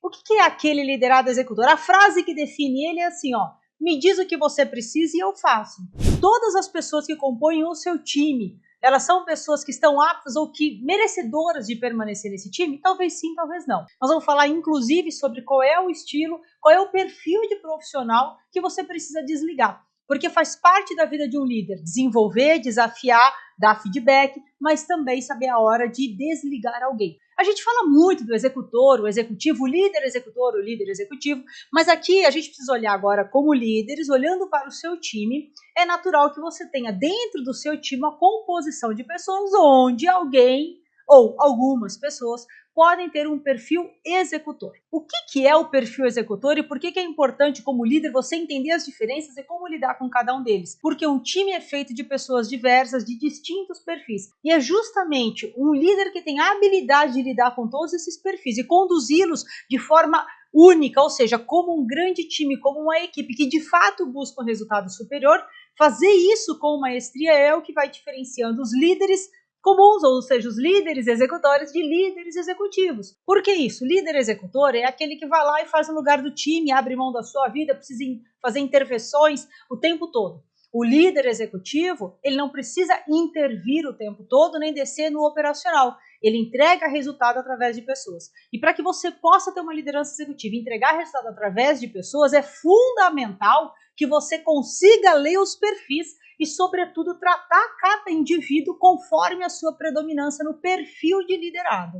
O que é aquele liderado executor? A frase que define ele é assim, ó, me diz o que você precisa e eu faço. Todas as pessoas que compõem o seu time, elas são pessoas que estão aptas ou que merecedoras de permanecer nesse time? Talvez sim, talvez não. Nós vamos falar inclusive sobre qual é o estilo, qual é o perfil de profissional que você precisa desligar. Porque faz parte da vida de um líder desenvolver, desafiar, dar feedback, mas também saber a hora de desligar alguém. A gente fala muito do executor, o executivo, o líder executor, o líder executivo, mas aqui a gente precisa olhar agora como líderes, olhando para o seu time. É natural que você tenha dentro do seu time uma composição de pessoas onde alguém ou algumas pessoas podem ter um perfil executor. O que é o perfil executor e por que é importante como líder você entender as diferenças e como lidar com cada um deles? Porque um time é feito de pessoas diversas, de distintos perfis. E é justamente um líder que tem a habilidade de lidar com todos esses perfis e conduzi-los de forma única, ou seja, como um grande time, como uma equipe que de fato busca um resultado superior. Fazer isso com maestria é o que vai diferenciando os líderes comuns, ou seja, os líderes executores de líderes executivos. Por que isso? Líder executor é aquele que vai lá e faz no lugar do time, abre mão da sua vida, precisa fazer intervenções o tempo todo. O líder executivo, ele não precisa intervir o tempo todo, nem descer no operacional. Ele entrega resultado através de pessoas. E para que você possa ter uma liderança executiva e entregar resultado através de pessoas, é fundamental que você consiga ler os perfis e, sobretudo, tratar cada indivíduo conforme a sua predominância no perfil de liderado.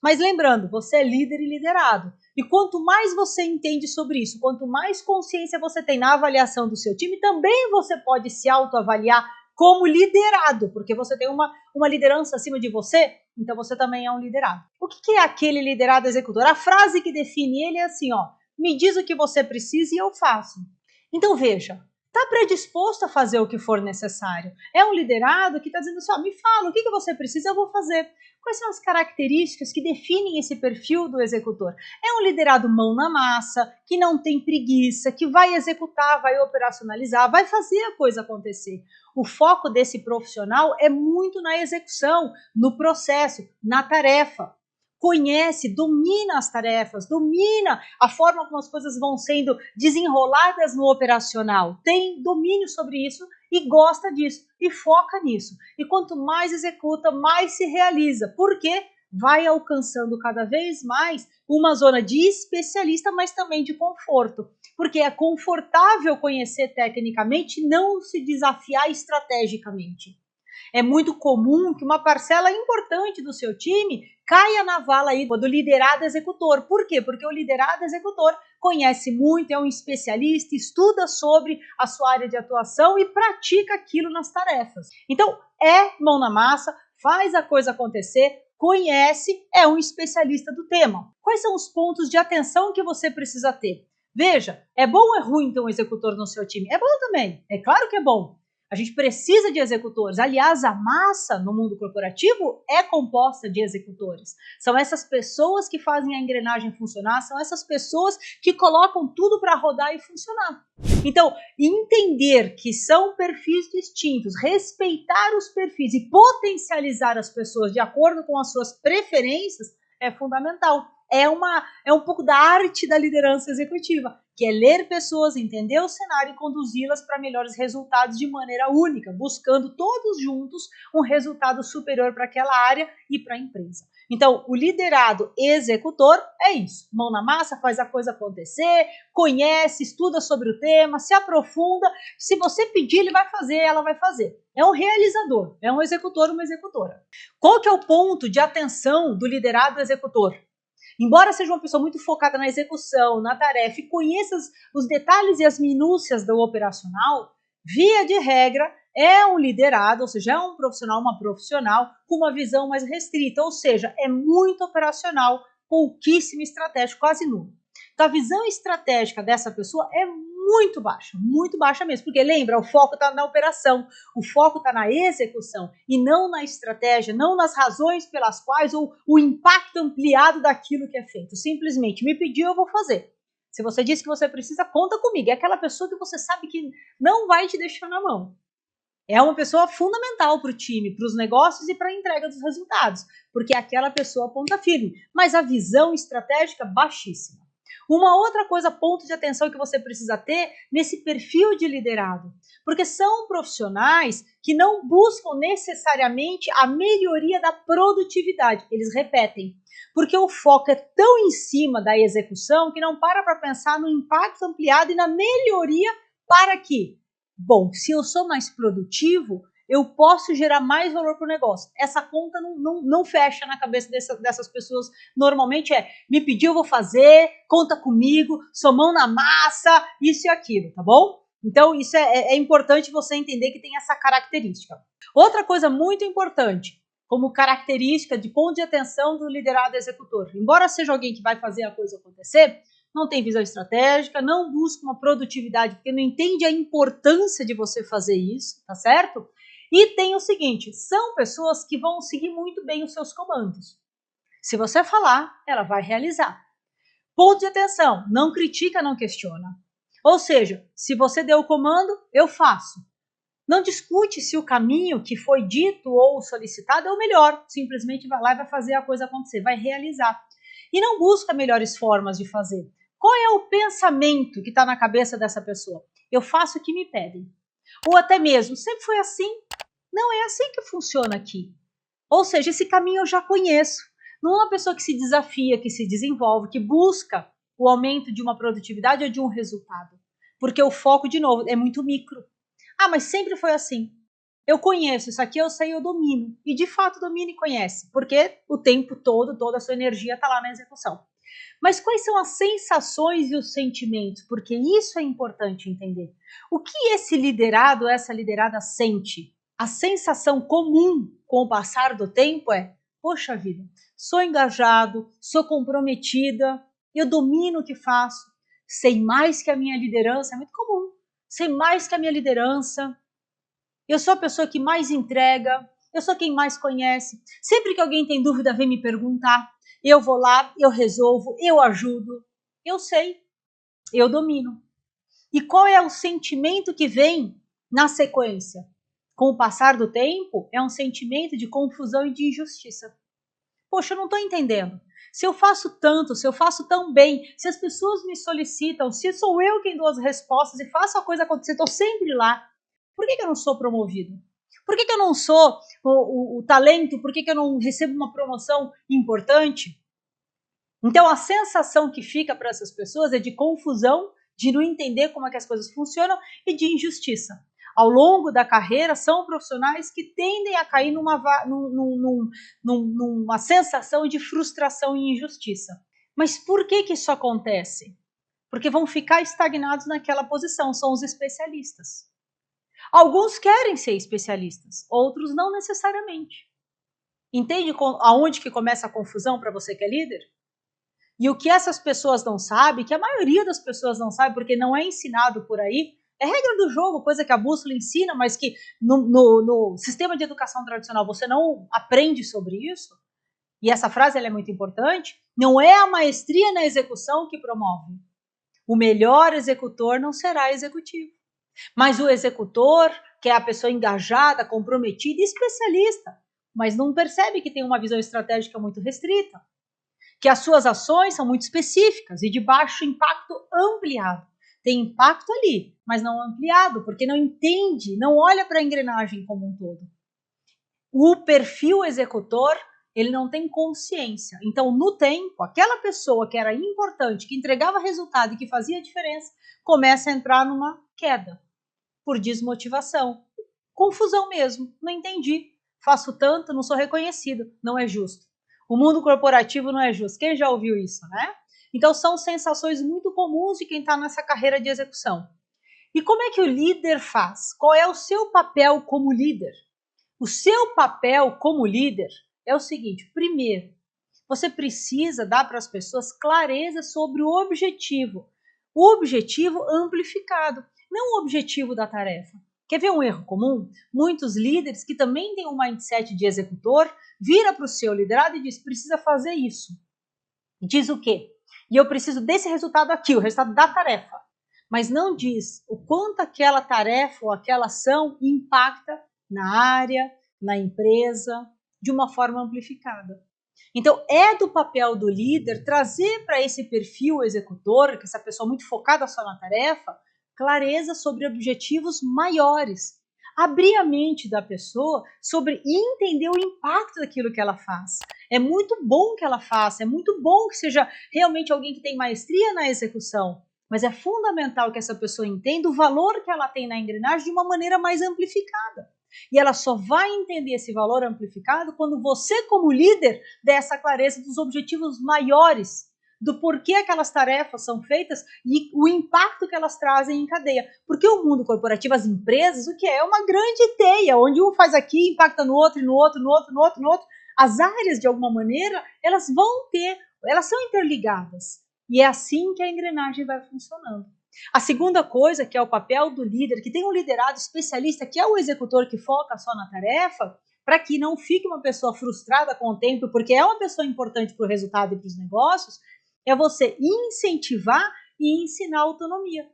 Mas lembrando, você é líder e liderado. E quanto mais você entende sobre isso, quanto mais consciência você tem na avaliação do seu time, também você pode se autoavaliar como liderado, porque você tem uma liderança acima de você, então você também é um liderado. O que é aquele liderado executor? A frase que define ele é assim, ó, me diz o que você precisa e eu faço. Então veja, está predisposto a fazer o que for necessário. É um liderado que está dizendo assim, ó, me fala, o que você precisa, eu vou fazer. Quais são as características que definem esse perfil do executor? É um liderado mão na massa, que não tem preguiça, que vai executar, vai operacionalizar, vai fazer a coisa acontecer. O foco desse profissional é muito na execução, no processo, na tarefa. Conhece, domina as tarefas, domina a forma como as coisas vão sendo desenroladas no operacional, tem domínio sobre isso e gosta disso e foca nisso. E quanto mais executa, mais se realiza. Por quê? Vai alcançando cada vez mais uma zona de especialista, mas também de conforto. Porque é confortável conhecer tecnicamente, não se desafiar estrategicamente. É muito comum que uma parcela importante do seu time caia na vala aí do liderado executor. Por quê? Porque o liderado executor conhece muito, é um especialista, estuda sobre a sua área de atuação e pratica aquilo nas tarefas. Então, é mão na massa, faz a coisa acontecer, conhece, é um especialista do tema. Quais são os pontos de atenção que você precisa ter? Veja, é bom ou é ruim ter um executor no seu time? É bom também, é claro que é bom. A gente precisa de executores. Aliás, a massa no mundo corporativo é composta de executores. São essas pessoas que fazem a engrenagem funcionar, são essas pessoas que colocam tudo para rodar e funcionar. Então, entender que são perfis distintos, respeitar os perfis e potencializar as pessoas de acordo com as suas preferências é fundamental. É um pouco da arte da liderança executiva, que é ler pessoas, entender o cenário e conduzi-las para melhores resultados de maneira única, buscando todos juntos um resultado superior para aquela área e para a empresa. Então, o liderado executor é isso, mão na massa, faz a coisa acontecer, conhece, estuda sobre o tema, se aprofunda, se você pedir, ele vai fazer, ela vai fazer. É um realizador, é um executor, uma executora. Qual que é o ponto de atenção do liderado executor? Embora seja uma pessoa muito focada na execução, na tarefa e conheça os detalhes e as minúcias do operacional, via de regra, é um liderado, ou seja, é um profissional, uma profissional com uma visão mais restrita, ou seja, é muito operacional, pouquíssimo estratégico, quase nulo. Então, a visão estratégica dessa pessoa é muito baixa mesmo, porque lembra, o foco está na operação, o foco está na execução e não na estratégia, não nas razões pelas quais ou o impacto ampliado daquilo que é feito. Simplesmente me pediu, eu vou fazer. Se você disse que você precisa, conta comigo. É aquela pessoa que você sabe que não vai te deixar na mão. É uma pessoa fundamental para o time, para os negócios e para a entrega dos resultados, porque é aquela pessoa ponta firme, mas a visão estratégica baixíssima. Uma outra coisa, ponto de atenção que você precisa ter nesse perfil de liderado, porque são profissionais que não buscam necessariamente a melhoria da produtividade, eles repetem, porque o foco é tão em cima da execução que não para pensar no impacto ampliado e na melhoria para que, bom, se eu sou mais produtivo, eu posso gerar mais valor para o negócio. Essa conta não fecha na cabeça dessas pessoas. Normalmente me pediu, eu vou fazer, conta comigo, sou mão na massa, isso e aquilo, tá bom? Então, isso é importante você entender que tem essa característica. Outra coisa muito importante, como característica de ponto de atenção do liderado executor. Embora seja alguém que vai fazer a coisa acontecer, não tem visão estratégica, não busca uma produtividade, porque não entende a importância de você fazer isso, tá certo? E tem o seguinte, são pessoas que vão seguir muito bem os seus comandos. Se você falar, ela vai realizar. Ponto de atenção, não critica, não questiona. Ou seja, se você deu o comando, eu faço. Não discute se o caminho que foi dito ou solicitado é o melhor. Simplesmente vai lá e vai fazer a coisa acontecer, vai realizar. E não busca melhores formas de fazer. Qual é o pensamento que está na cabeça dessa pessoa? Eu faço o que me pedem. Ou até mesmo, sempre foi assim? Não é assim que funciona aqui. Ou seja, esse caminho eu já conheço. Não é uma pessoa que se desafia, que se desenvolve, que busca o aumento de uma produtividade ou de um resultado. Porque o foco, de novo, é muito micro. Ah, mas sempre foi assim. Eu conheço, isso aqui eu sei, eu domino. E de fato domina e conhece, porque o tempo todo, toda a sua energia está lá na execução. Mas quais são as sensações e os sentimentos? Porque isso é importante entender. O que esse liderado, essa liderada sente? A sensação comum com o passar do tempo é: poxa vida, sou engajado, sou comprometida, eu domino o que faço, sei mais que a minha liderança, é muito comum, sei mais que a minha liderança, eu sou a pessoa que mais entrega, eu sou quem mais conhece, sempre que alguém tem dúvida vem me perguntar, eu vou lá, eu resolvo, eu ajudo, eu sei, eu domino. E qual é o sentimento que vem na sequência? Com o passar do tempo, é um sentimento de confusão e de injustiça. Poxa, eu não estou entendendo. Se eu faço tanto, se eu faço tão bem, se as pessoas me solicitam, se sou eu quem dou as respostas e faço a coisa acontecer, estou sempre lá, por que eu não sou promovido? Por que eu não sou o talento? Por que eu não recebo uma promoção importante? Então, a sensação que fica para essas pessoas é de confusão, de não entender como é que as coisas funcionam e de injustiça. Ao longo da carreira, são profissionais que tendem a cair numa sensação de frustração e injustiça. Mas por que isso acontece? Porque vão ficar estagnados naquela posição, são os especialistas. Alguns querem ser especialistas, outros não necessariamente. Entende aonde que começa a confusão para você que é líder? E o que essas pessoas não sabem, que a maioria das pessoas não sabe, porque não é ensinado por aí, é regra do jogo, coisa que a bússola ensina, mas que no sistema de educação tradicional você não aprende sobre isso, e essa frase ela é muito importante, não é a maestria na execução que promove. O melhor executor não será executivo. Mas o executor, que é a pessoa engajada, comprometida e especialista, mas não percebe que tem uma visão estratégica muito restrita, que as suas ações são muito específicas e de baixo impacto ampliado. Tem impacto ali, mas não ampliado, porque não entende, não olha para a engrenagem como um todo. O perfil executor, ele não tem consciência. Então, no tempo, aquela pessoa que era importante, que entregava resultado e que fazia diferença, começa a entrar numa queda por desmotivação. Confusão mesmo, não entendi. Faço tanto, não sou reconhecido, não é justo. O mundo corporativo não é justo. Quem já ouviu isso, né? Então são sensações muito comuns de quem está nessa carreira de execução. E como é que o líder faz? Qual é o seu papel como líder? O seu papel como líder é o seguinte: primeiro, você precisa dar para as pessoas clareza sobre o objetivo. O objetivo amplificado, não o objetivo da tarefa. Quer ver um erro comum? Muitos líderes que também têm um mindset de executor, vira para o seu liderado e diz: precisa fazer isso. E diz o quê? E eu preciso desse resultado aqui, o resultado da tarefa. Mas não diz o quanto aquela tarefa ou aquela ação impacta na área, na empresa, de uma forma amplificada. Então, é do papel do líder trazer para esse perfil executor, que essa pessoa muito focada só na tarefa, clareza sobre objetivos maiores. Abrir a mente da pessoa sobre entender o impacto daquilo que ela faz. É muito bom que ela faça, é muito bom que seja realmente alguém que tem maestria na execução, mas é fundamental que essa pessoa entenda o valor que ela tem na engrenagem de uma maneira mais amplificada. E ela só vai entender esse valor amplificado quando você, como líder, der essa clareza dos objetivos maiores, do porquê aquelas tarefas são feitas e o impacto que elas trazem em cadeia. Porque o mundo corporativo, as empresas, o que é? É uma grande teia, onde um faz aqui, impacta no outro, no outro, no outro, no outro, no outro. As áreas, de alguma maneira, elas são interligadas. E é assim que a engrenagem vai funcionando. A segunda coisa, que é o papel do líder, que tem um liderado especialista, que é o executor que foca só na tarefa, para que não fique uma pessoa frustrada com o tempo, porque é uma pessoa importante para o resultado e para os negócios, é você incentivar e ensinar autonomia.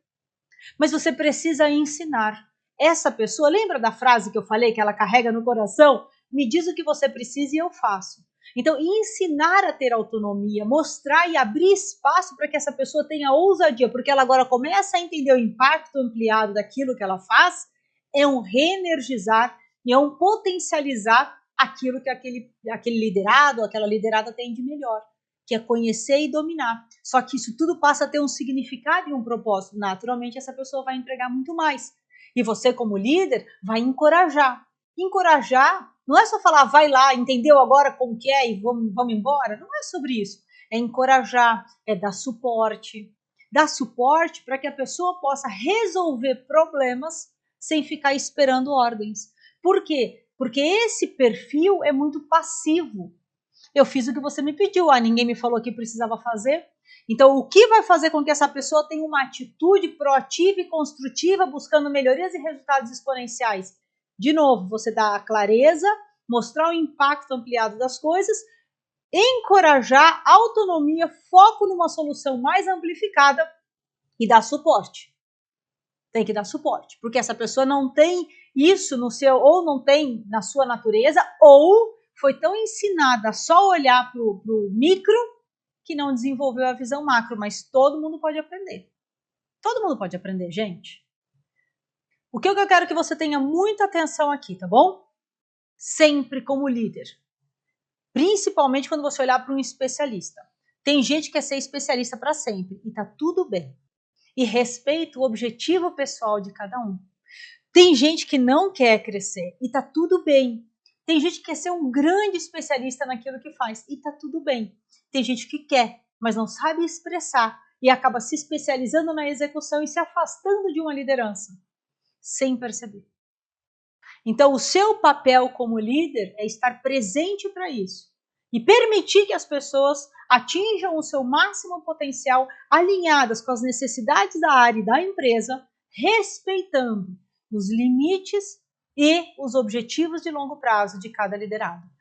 Mas você precisa ensinar. Essa pessoa, lembra da frase que eu falei, que ela carrega no coração? Me diz o que você precisa e eu faço. Então, ensinar a ter autonomia, mostrar e abrir espaço para que essa pessoa tenha ousadia, porque ela agora começa a entender o impacto ampliado daquilo que ela faz, é um reenergizar e é um potencializar aquilo que aquele liderado, aquela liderada tem de melhor, que é conhecer e dominar. Só que isso tudo passa a ter um significado e um propósito. Naturalmente, essa pessoa vai entregar muito mais. E você, como líder, vai encorajar. Encorajar não é só falar, vai lá, entendeu agora como que é e vamos embora. Não é sobre isso. É encorajar, é dar suporte. Dar suporte para que a pessoa possa resolver problemas sem ficar esperando ordens. Por quê? Porque esse perfil é muito passivo. Eu fiz o que você me pediu, ninguém me falou que precisava fazer. Então, o que vai fazer com que essa pessoa tenha uma atitude proativa e construtiva, buscando melhorias e resultados exponenciais? De novo, você dá a clareza, mostrar o impacto ampliado das coisas, encorajar autonomia, foco numa solução mais amplificada e dar suporte. Tem que dar suporte, porque essa pessoa não tem isso no seu, ou não tem na sua natureza, ou foi tão ensinada a só olhar para o micro que não desenvolveu a visão macro, mas todo mundo pode aprender. Todo mundo pode aprender, gente. O que eu quero que você tenha muita atenção aqui, tá bom? Sempre como líder. Principalmente quando você olhar para um especialista. Tem gente que quer ser especialista para sempre e tá tudo bem. E respeita o objetivo pessoal de cada um. Tem gente que não quer crescer e tá tudo bem. Tem gente que quer ser um grande especialista naquilo que faz e tá tudo bem. Tem gente que quer, mas não sabe expressar e acaba se especializando na execução e se afastando de uma liderança, sem perceber. Então, o seu papel como líder é estar presente para isso e permitir que as pessoas atinjam o seu máximo potencial alinhadas com as necessidades da área e da empresa, respeitando os limites e os objetivos de longo prazo de cada liderado.